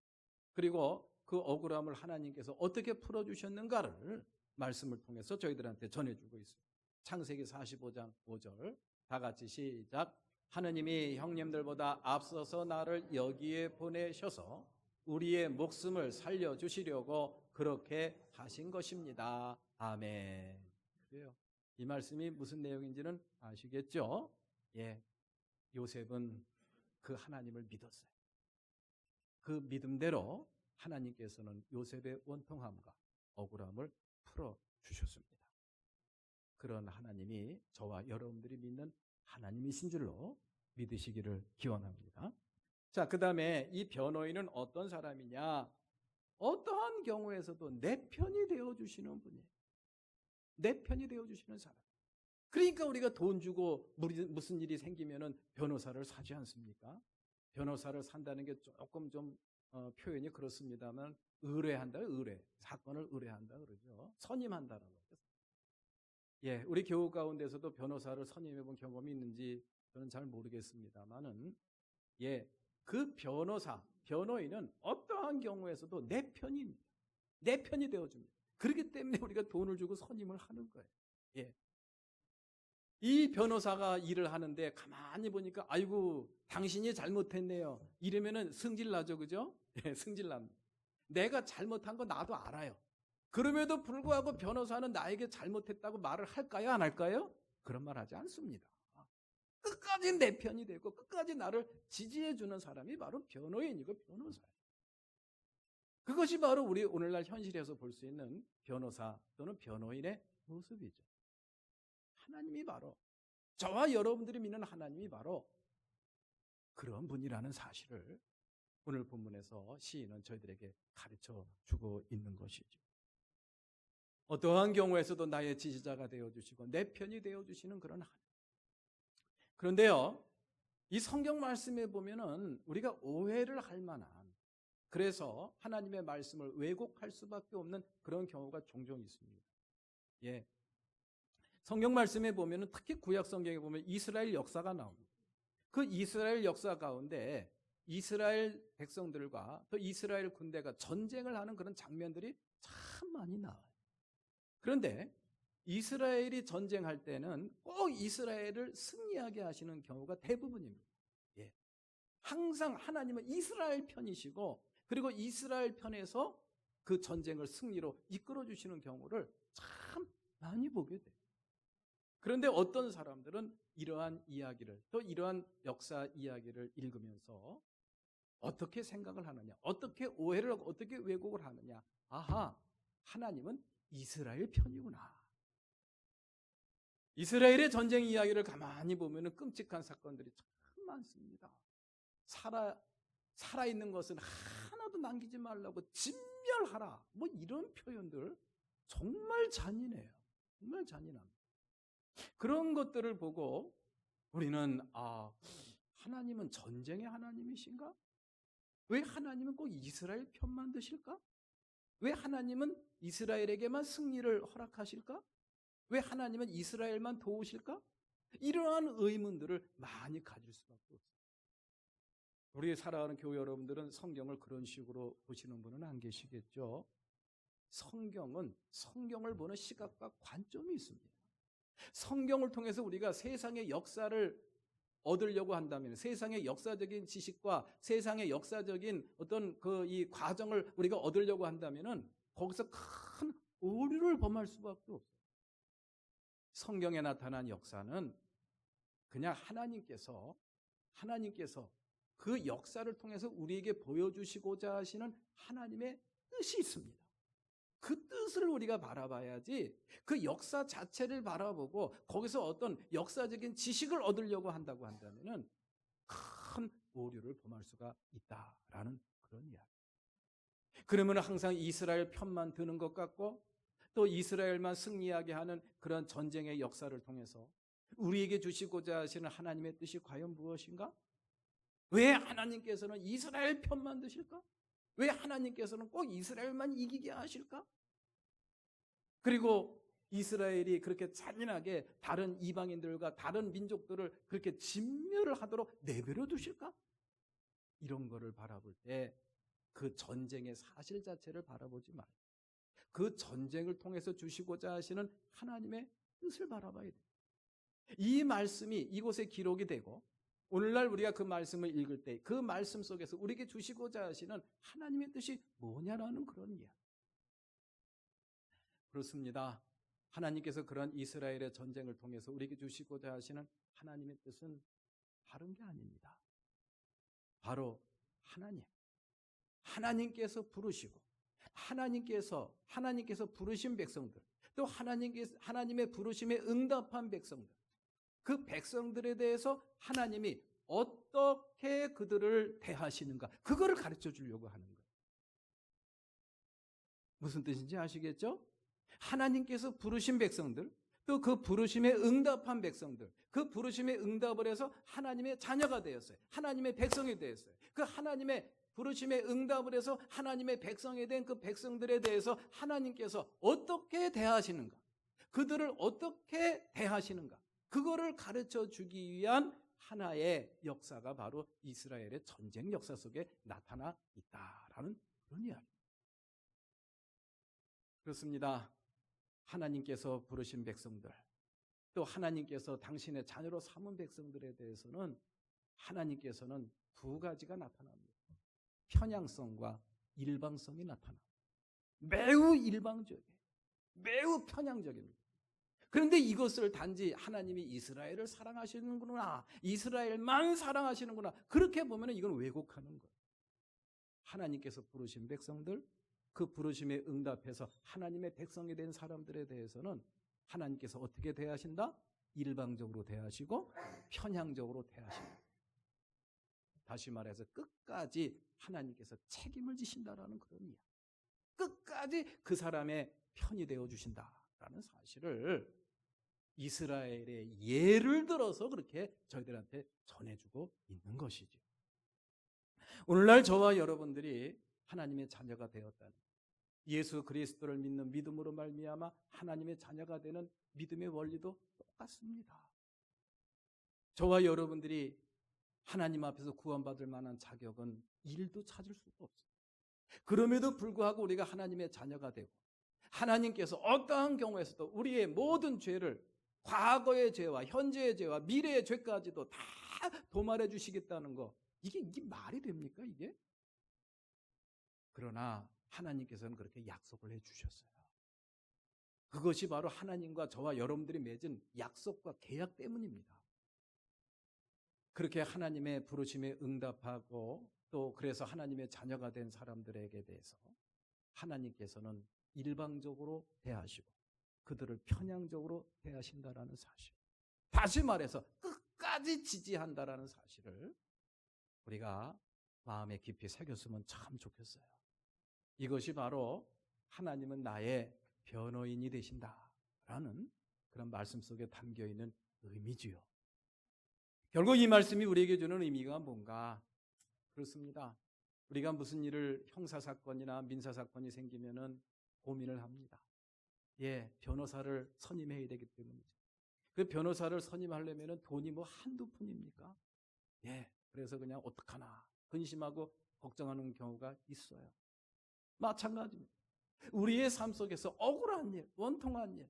그리고 그 억울함을 하나님께서 어떻게 풀어주셨는가를 말씀을 통해서 저희들한테 전해주고 있습니다. 창세기 45장 5절 다 같이 시작. 하느님이 형님들보다 앞서서 나를 여기에 보내셔서 우리의 목숨을 살려주시려고 그렇게 하신 것입니다. 아멘. 그래요. 이 말씀이 무슨 내용인지는 아시겠죠? 예, 요셉은 그 하나님을 믿었어요. 그 믿음대로 하나님께서는 요셉의 원통함과 억울함을 풀어주셨습니다. 그런 하나님이 저와 여러분들이 믿는 하나님이신 줄로 믿으시기를 기원합니다. 자, 그 다음에 이 변호인은 어떤 사람이냐? 어떠한 경우에서도 내 편이 되어주시는 분이에요. 내 편이 되어주시는 사람. 그러니까 우리가 돈 주고 무슨 일이 생기면은 변호사를 사지 않습니까? 변호사를 산다는 게 조금 좀 표현이 그렇습니다만 의뢰한다, 의뢰. 사건을 의뢰한다 그러죠. 선임한다라고 하죠. 예, 우리 교우 가운데서도 변호사를 선임해 본 경험이 있는지 저는 잘 모르겠습니다만은 예, 그 변호인은 어떠한 경우에서도 내 편입니다. 내 편이 되어줍니다. 그렇기 때문에 우리가 돈을 주고 선임을 하는 거예요. 예. 이 변호사가 일을 하는데 가만히 보니까 아이고 당신이 잘못했네요. 이러면은 승질나죠, 그죠? 예, 승질납니다. 내가 잘못한 거 나도 알아요. 그럼에도 불구하고 변호사는 나에게 잘못했다고 말을 할까요, 안 할까요? 그런 말 하지 않습니다. 끝까지 내 편이 되고 끝까지 나를 지지해 주는 사람이 바로 변호인이고 변호사예요. 그것이 바로 우리 오늘날 현실에서 볼 수 있는 변호사 또는 변호인의 모습이죠. 하나님이 바로 저와 여러분들이 믿는 하나님이 바로 그런 분이라는 사실을 오늘 본문에서 시인은 저희들에게 가르쳐 주고 있는 것이죠. 어떠한 경우에서도 나의 지지자가 되어주시고 내 편이 되어주시는 그런 하나님. 그런데요, 이 성경 말씀에 보면은 우리가 오해를 할 만한, 그래서 하나님의 말씀을 왜곡할 수밖에 없는 그런 경우가 종종 있습니다. 예. 성경 말씀에 보면은 특히 구약 성경에 보면 이스라엘 역사가 나옵니다. 그 이스라엘 역사 가운데 이스라엘 백성들과 또 이스라엘 군대가 전쟁을 하는 그런 장면들이 참 많이 나와요. 그런데 이스라엘이 전쟁할 때는 꼭 이스라엘을 승리하게 하시는 경우가 대부분입니다. 예. 항상 하나님은 이스라엘 편이시고 그리고 이스라엘 편에서 그 전쟁을 승리로 이끌어 주시는 경우를 참 많이 보게 돼요. 그런데 어떤 사람들은 이러한 이야기를, 또 이러한 역사 이야기를 읽으면서 어떻게 생각을 하느냐, 어떻게 오해를 하고 어떻게 왜곡을 하느냐. 아하, 하나님은 이스라엘 편이구나. 이스라엘의 전쟁 이야기를 가만히 보면 끔찍한 사건들이 참 많습니다. 살아있는 것은 하나도 남기지 말라고 진멸하라. 뭐 이런 표현들 정말 잔인해요. 정말 잔인합니다. 그런 것들을 보고 우리는 하나님은 전쟁의 하나님이신가? 왜 하나님은 꼭 이스라엘 편만 드실까? 왜 하나님은 이스라엘에게만 승리를 허락하실까? 왜 하나님은 이스라엘만 도우실까? 이러한 의문들을 많이 가질 수밖에 없어요. 우리 살아가는 교회 여러분들은 성경을 그런 식으로 보시는 분은 안 계시겠죠? 성경을 보는 시각과 관점이 있습니다. 성경을 통해서 우리가 세상의 역사를 얻으려고 한다면, 세상의 역사적인 지식과 세상의 역사적인 어떤 이 과정을 우리가 얻으려고 한다면은 거기서 큰 오류를 범할 수밖에 없어요. 성경에 나타난 역사는 그냥 하나님께서 그 역사를 통해서 우리에게 보여주시고자 하시는 하나님의 뜻이 있습니다. 그 뜻을 우리가 바라봐야지 그 역사 자체를 바라보고 거기서 어떤 역사적인 지식을 얻으려고 한다고 한다면은 큰 오류를 범할 수가 있다라는 그런 이야기. 그러면 항상 이스라엘 편만 드는 것 같고 또 이스라엘만 승리하게 하는 그런 전쟁의 역사를 통해서 우리에게 주시고자 하시는 하나님의 뜻이 과연 무엇인가? 왜 하나님께서는 이스라엘 편만 드실까? 왜 하나님께서는 꼭 이스라엘만 이기게 하실까? 그리고 이스라엘이 그렇게 잔인하게 다른 이방인들과 다른 민족들을 그렇게 진멸을 하도록 내버려 두실까? 이런 거를 바라볼 때 그 전쟁의 사실 자체를 바라보지 말고 그 전쟁을 통해서 주시고자 하시는 하나님의 뜻을 바라봐야 돼요. 이 말씀이 이곳에 기록이 되고 오늘날 우리가 그 말씀을 읽을 때 그 말씀 속에서 우리에게 주시고자 하시는 하나님의 뜻이 뭐냐라는 그런 이야기. 그렇습니다. 하나님께서 그런 이스라엘의 전쟁을 통해서 우리에게 주시고자 하시는 하나님의 뜻은 다른 게 아닙니다. 바로 하나님께서 부르시고 하나님께서 부르신 백성들, 또 하나님의 부르심에 응답한 백성들, 그 백성들에 대해서 하나님이 어떻게 그들을 대하시는가, 그거를 가르쳐 주려고 하는 거예요. 무슨 뜻인지 아시겠죠? 하나님께서 부르신 백성들, 또 그 부르심에 응답한 백성들, 그 부르심에 응답을 해서 하나님의 자녀가 되었어요. 하나님의 백성이 되었어요. 그 하나님의 부르심에 응답을 해서 하나님의 백성이 된 그 백성들에 대해서 하나님께서 어떻게 대하시는가, 그들을 어떻게 대하시는가, 그거를 가르쳐 주기 위한 하나의 역사가 바로 이스라엘의 전쟁 역사 속에 나타나 있다라는 그런 이야기입니다. 그렇습니다. 하나님께서 부르신 백성들, 또 하나님께서 당신의 자녀로 삼은 백성들에 대해서는 하나님께서는 두 가지가 나타납니다. 편향성과 일방성이 나타납니다. 매우 일방적이에요. 매우 편향적입니다. 그런데 이것을 단지 하나님이 이스라엘을 사랑하시는구나, 이스라엘만 사랑하시는구나, 그렇게 보면 이건 왜곡하는 거예요. 하나님께서 부르신 백성들, 그 부르심에 응답해서 하나님의 백성이 된 사람들에 대해서는 하나님께서 어떻게 대하신다? 일방적으로 대하시고 편향적으로 대하신다. 다시 말해서 끝까지 하나님께서 책임을 지신다라는 그런 이야기. 끝까지 그 사람의 편이 되어 주신다라는 사실을 이스라엘의 예를 들어서 그렇게 저희들한테 전해주고 있는 것이죠. 오늘날 저와 여러분들이 하나님의 자녀가 되었다는, 예수 그리스도를 믿는 믿음으로 말미암아 하나님의 자녀가 되는 믿음의 원리도 똑같습니다. 저와 여러분들이 하나님 앞에서 구원받을 만한 자격은 1도 찾을 수가 없어요. 그럼에도 불구하고 우리가 하나님의 자녀가 되고 하나님께서 어떠한 경우에서도 우리의 모든 죄를, 과거의 죄와 현재의 죄와 미래의 죄까지도 다 도말해 주시겠다는 거, 이게 말이 됩니까 이게? 그러나 하나님께서는 그렇게 약속을 해주셨어요. 그것이 바로 하나님과 저와 여러분들이 맺은 약속과 계약 때문입니다. 그렇게 하나님의 부르심에 응답하고 또 그래서 하나님의 자녀가 된 사람들에게 대해서 하나님께서는 일방적으로 대하시고 그들을 편향적으로 대하신다라는 사실, 다시 말해서 끝까지 지지한다라는 사실을 우리가 마음에 깊이 새겼으면 참 좋겠어요. 이것이 바로 하나님은 나의 변호인이 되신다라는 그런 말씀 속에 담겨있는 의미지요. 결국 이 말씀이 우리에게 주는 의미가 뭔가? 그렇습니다. 우리가 무슨 일을 형사사건이나 민사사건이 생기면은 고민을 합니다. 변호사를 선임해야 되기 때문이죠. 그 변호사를 선임하려면 돈이 뭐 한두 푼입니까? 그래서 그냥 어떡하나 근심하고 걱정하는 경우가 있어요. 마찬가지입니다. 우리의 삶 속에서 억울한 일, 원통한 일,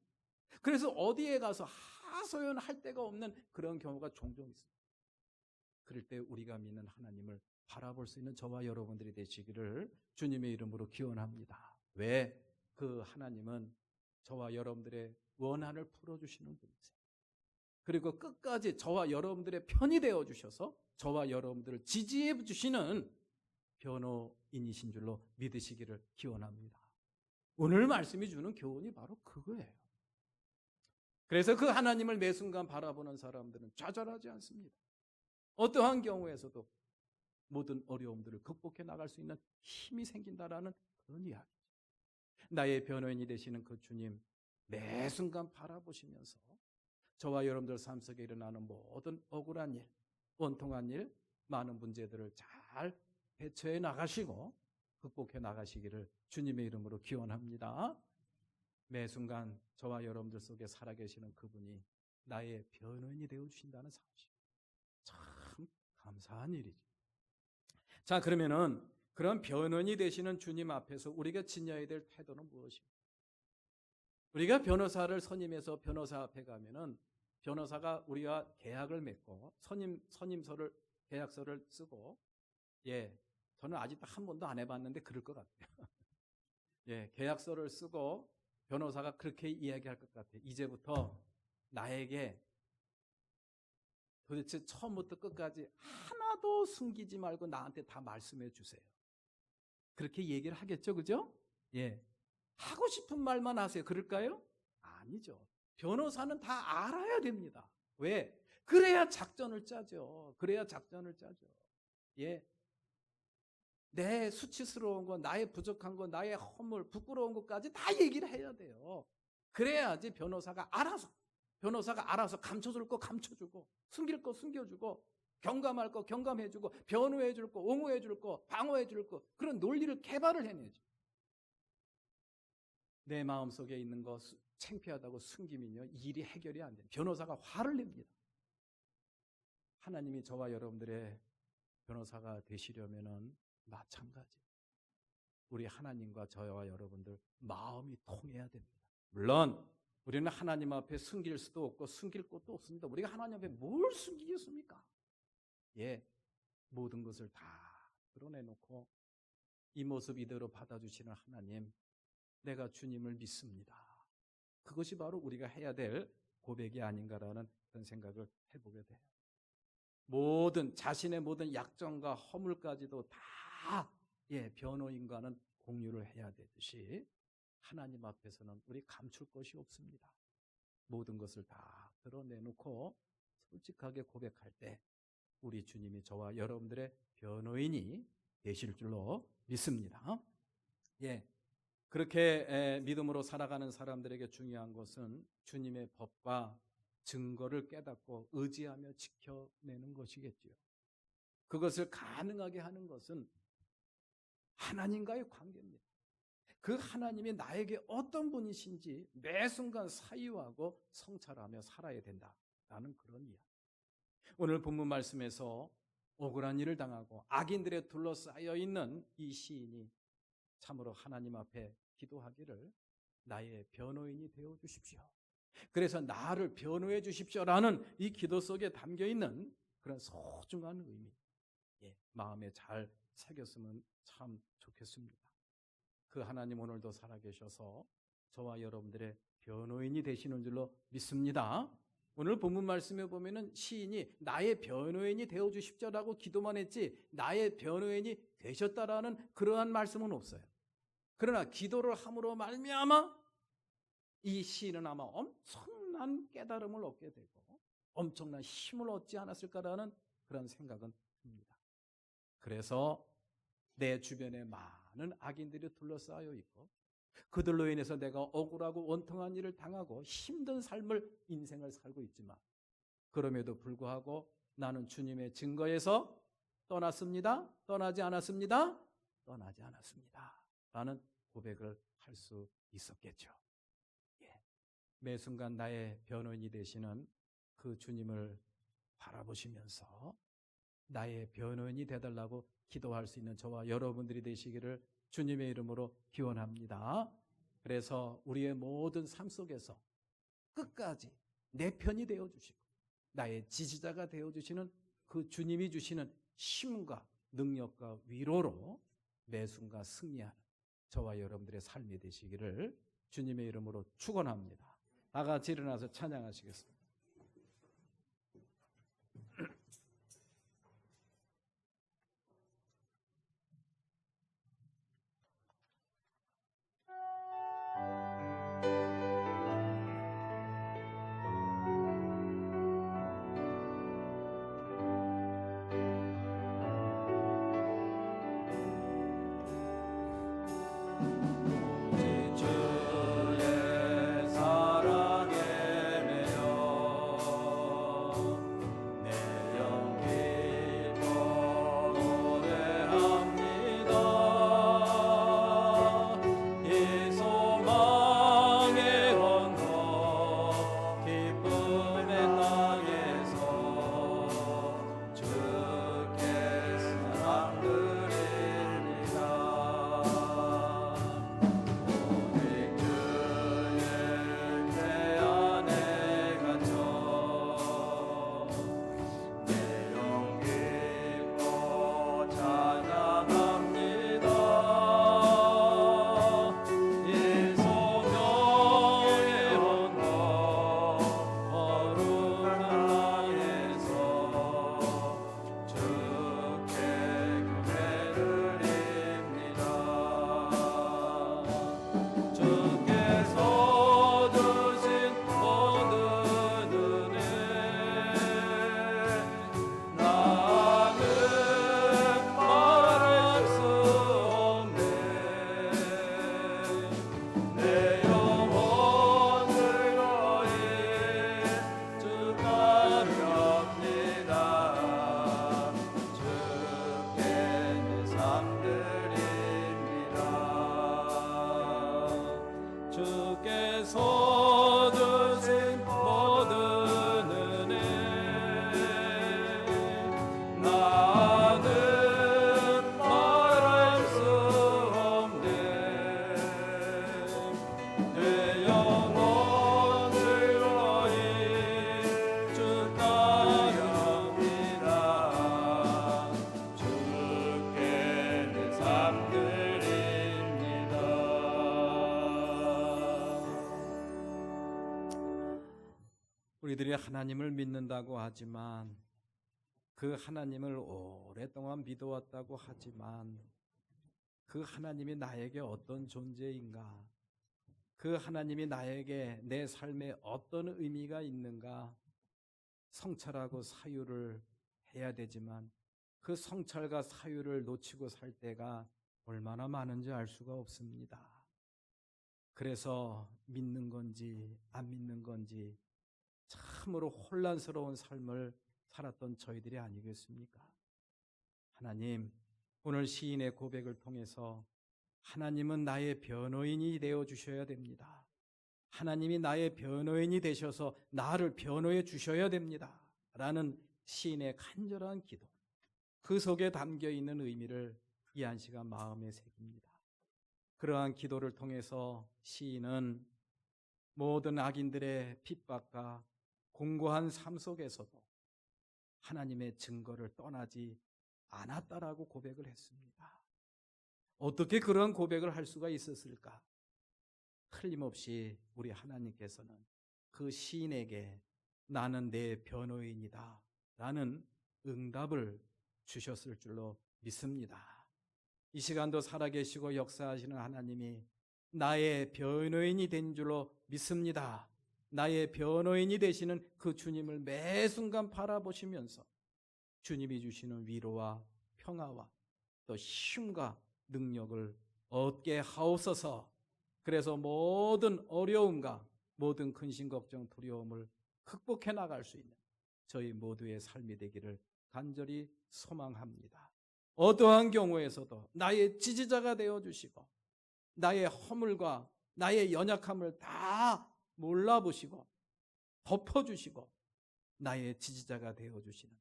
그래서 어디에 가서 하소연할 데가 없는 그런 경우가 종종 있습니다. 그럴 때 우리가 믿는 하나님을 바라볼 수 있는 저와 여러분들이 되시기를 주님의 이름으로 기원합니다. 왜? 그 하나님은 저와 여러분들의 원한을 풀어주시는 분이세요. 그리고 끝까지 저와 여러분들의 편이 되어주셔서 저와 여러분들을 지지해 주시는 변호인이신 줄로 믿으시기를 기원합니다. 오늘 말씀이 주는 교훈이 바로 그거예요. 그래서 그 하나님을 매 순간 바라보는 사람들은 좌절하지 않습니다. 어떠한 경우에서도 모든 어려움들을 극복해 나갈 수 있는 힘이 생긴다라는 그런 이야기죠. 나의 변호인이 되시는 그 주님 매 순간 바라보시면서 저와 여러분들 삶 속에 일어나는 모든 억울한 일, 원통한 일, 많은 문제들을 잘 대처해 나가시고 극복해 나가시기를 주님의 이름으로 기원합니다. 매 순간 저와 여러분들 속에 살아계시는 그분이 나의 변호인이 되어주신다는 사실, 참 감사한 일이죠. 자, 그러면은 그런 변호인이 되시는 주님 앞에서 우리가 지녀야 될 태도는 무엇입니까? 우리가 변호사를 선임해서 변호사 앞에 가면은 변호사가 우리와 계약을 맺고 선임서를, 계약서를 쓰고, 저는 아직도 한 번도 안 해봤는데 그럴 것 같아요. 계약서를 쓰고 변호사가 그렇게 이야기할 것 같아요. 이제부터 나에게 도대체 처음부터 끝까지 하나도 숨기지 말고 나한테 다 말씀해 주세요. 그렇게 얘기를 하겠죠, 그죠? 하고 싶은 말만 하세요. 그럴까요? 아니죠. 변호사는 다 알아야 됩니다. 왜? 그래야 작전을 짜죠. 내 수치스러운 거, 나의 부족한 거, 나의 허물, 부끄러운 것까지 다 얘기를 해야 돼요. 그래야지 변호사가 알아서 감춰줄 거 감춰주고, 숨길 거 숨겨주고, 경감할 거 경감해주고, 변호해줄 거, 옹호해줄 거, 방어해줄 거, 그런 논리를 개발을 해내죠. 내 마음속에 있는 거 창피하다고 숨기면요, 일이 해결이 안 돼요. 변호사가 화를 냅니다. 하나님이 저와 여러분들의 변호사가 되시려면은 마찬가지. 우리 하나님과 저와 여러분들 마음이 통해야 됩니다. 물론 우리는 하나님 앞에 숨길 수도 없고 숨길 것도 없습니다. 우리가 하나님 앞에 뭘 숨기겠습니까? 모든 것을 다 드러내놓고 이 모습 이대로 받아주시는 하나님, 내가 주님을 믿습니다. 그것이 바로 우리가 해야 될 고백이 아닌가라는 그런 생각을 해보게 돼요. 자신의 모든 약점과 허물까지도 다 변호인과는 공유를 해야 되듯이 하나님 앞에서는 우리 감출 것이 없습니다. 모든 것을 다 드러내놓고 솔직하게 고백할 때 우리 주님이 저와 여러분들의 변호인이 되실 줄로 믿습니다. 그렇게 믿음으로 살아가는 사람들에게 중요한 것은 주님의 법과 증거를 깨닫고 의지하며 지켜내는 것이겠지요. 그것을 가능하게 하는 것은 하나님과의 관계입니다. 그 하나님이 나에게 어떤 분이신지 매 순간 사유하고 성찰하며 살아야 된다라는 그런 이야기. 오늘 본문 말씀에서 억울한 일을 당하고 악인들에 둘러싸여 있는 이 시인이 참으로 하나님 앞에 기도하기를 나의 변호인이 되어 주십시오. 그래서 나를 변호해 주십시오라는 이 기도 속에 담겨 있는 그런 소중한 의미, 마음에 잘 새겼으면 참 좋겠습니다. 그 하나님 오늘도 살아계셔서 저와 여러분들의 변호인이 되시는 줄로 믿습니다. 오늘 본문 말씀에 보면은 시인이 나의 변호인이 되어 주십시오라고 기도만 했지 나의 변호인이 되셨다라는 그러한 말씀은 없어요. 그러나 기도를 함으로 말미암아 이 시인은 아마 엄청난 깨달음을 얻게 되고 엄청난 힘을 얻지 않았을까라는 그런 생각은 듭니다. 그래서 내 주변에 많은 악인들이 둘러싸여 있고 그들로 인해서 내가 억울하고 원통한 일을 당하고 힘든 인생을 살고 있지만 그럼에도 불구하고 나는 주님의 증거에서 떠났습니다. 떠나지 않았습니다. 떠나지 않았습니다. 라는 고백을 할 수 있었겠죠. 매 순간 나의 변호인이 되시는 그 주님을 바라보시면서 나의 변호인이 되달라고 기도할 수 있는 저와 여러분들이 되시기를 주님의 이름으로 기원합니다. 그래서 우리의 모든 삶 속에서 끝까지 내 편이 되어주시고 나의 지지자가 되어주시는 그 주님이 주시는 힘과 능력과 위로로 매 순간 승리하는 저와 여러분들의 삶이 되시기를 주님의 이름으로 축원합니다. 다 같이 일어나서 찬양하시겠습니다. 주의 사랑에 매여 우리들이 하나님을 믿는다고 하지만, 그 하나님을 오랫동안 믿어왔다고 하지만, 그 하나님이 나에게 어떤 존재인가, 그 하나님이 나에게 내 삶에 어떤 의미가 있는가, 성찰하고 사유를 해야 되지만 그 성찰과 사유를 놓치고 살 때가 얼마나 많은지 알 수가 없습니다. 그래서 믿는 건지 안 믿는 건지 참으로 혼란스러운 삶을 살았던 저희들이 아니겠습니까? 하나님, 오늘 시인의 고백을 통해서 하나님은 나의 변호인이 되어 주셔야 됩니다. 하나님이 나의 변호인이 되셔서 나를 변호해 주셔야 됩니다. 라는 시인의 간절한 기도, 그 속에 담겨있는 의미를 이 한 시간 마음에 새깁니다. 그러한 기도를 통해서 시인은 모든 악인들의 핍박과 공고한 삶 속에서도 하나님의 증거를 떠나지 않았다라고 고백을 했습니다. 어떻게 그런 고백을 할 수가 있었을까? 틀림없이 우리 하나님께서는 그 시인에게 나는 내 변호인이다 라는 응답을 주셨을 줄로 믿습니다. 이 시간도 살아계시고 역사하시는 하나님이 나의 변호인이 된 줄로 믿습니다. 나의 변호인이 되시는 그 주님을 매 순간 바라보시면서 주님이 주시는 위로와 평화와 또 힘과 능력을 얻게 하옵소서. 그래서 모든 어려움과 모든 근심, 걱정, 두려움을 극복해 나갈 수 있는 저희 모두의 삶이 되기를 간절히 소망합니다. 어떠한 경우에서도 나의 지지자가 되어주시고 나의 허물과 나의 연약함을 다 몰라보시고 덮어주시고 나의 지지자가 되어주시는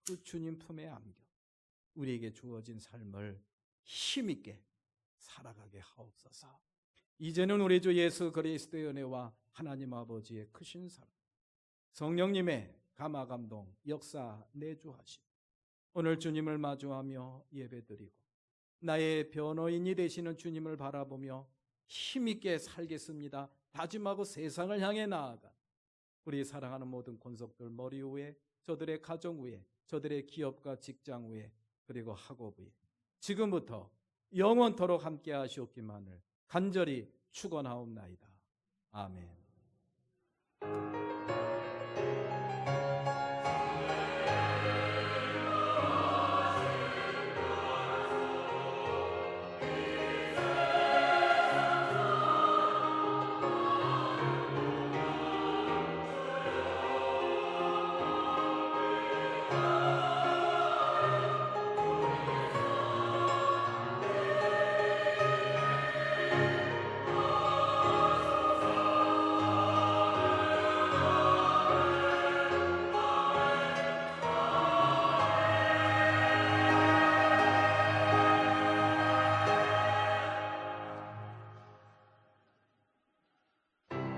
그 주님 품에 안겨 우리에게 주어진 삶을 힘있게 살아가게 하옵소서. 이제는 우리 주 예수 그리스도의 은혜와 하나님 아버지의 크신 사랑, 성령님의 감화감동 역사 내주하시고 오늘 주님을 마주하며 예배드리고 나의 변호인이 되시는 주님을 바라보며 힘있게 살겠습니다 다짐하고 세상을 향해 나아가 우리 사랑하는 모든 권속들 머리 위에, 저들의 가정 위에, 저들의 기업과 직장 위에, 그리고 학업 위에 지금부터 영원토록 함께 하시옵기만을 간절히 축원하옵나이다. 아멘.